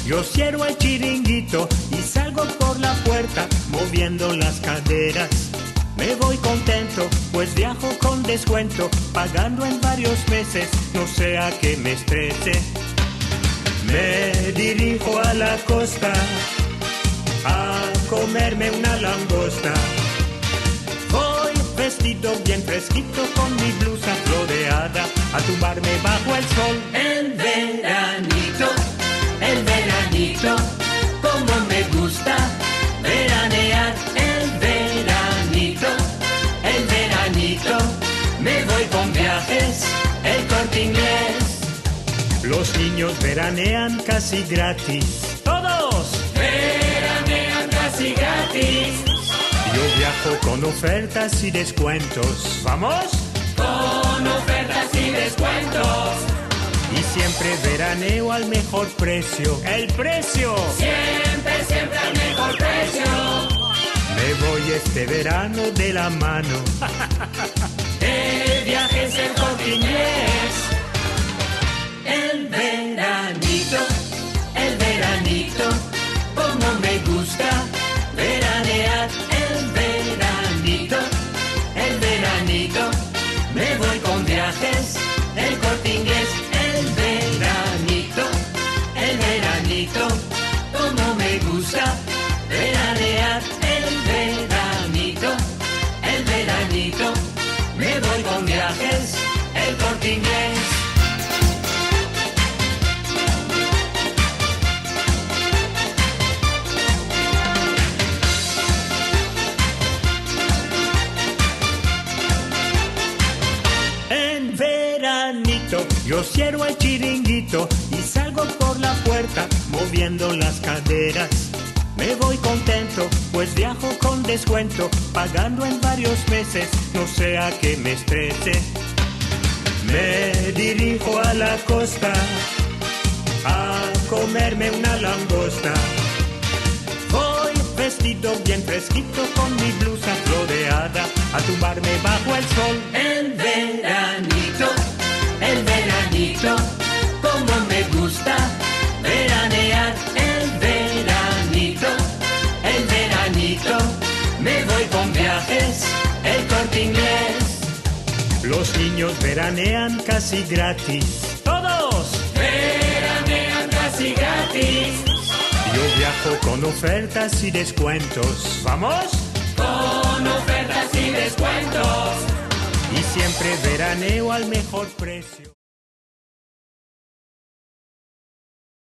yo cierro el chiringuito y salgo por la puerta moviendo las caderas. Me voy contento, pues viajo con descuento, pagando en varios meses, no sea que me estrese. Me dirijo a la costa a comerme una langosta. Voy vestido bien fresquito con mi blusa floreada a tumbarme bajo el sol. El veranito, como me gusta veranear. El veranito, me voy con viajes, el Corte Inglés. Los niños veranean casi gratis. ¡Todos! Veranean casi gratis. Yo viajo con ofertas y descuentos. ¿Vamos? Con ofertas y descuentos. Y siempre veraneo al mejor precio. ¡El precio! Siempre, siempre al mejor precio. Me voy este verano de la mano. El viaje es el Corte Inglés. El veranito, como me gusta veranear. El veranito, me voy con viajes, el Corte Inglés. El veranito, como me gusta veranear. El veranito, me voy con viajes, el Corte Inglés. En veranito, yo cierro el chiringuito y salgo por la puerta moviendo las caderas. Me voy contento, pues viajo con descuento, pagando en varios meses, no sea que me estrese. Me dirijo a la costa a comerme una langosta. Voy vestido bien fresquito con mi blusa floreada a tumbarme bajo el sol. El veranito, como me gusta veranear. El veranito, me voy con viajes, el Corte Inglés. Los niños veranean casi gratis. ¡Todos! Veranean casi gratis. Yo viajo con ofertas y descuentos. ¿Vamos? Con ofertas y descuentos. Y siempre veraneo al mejor precio.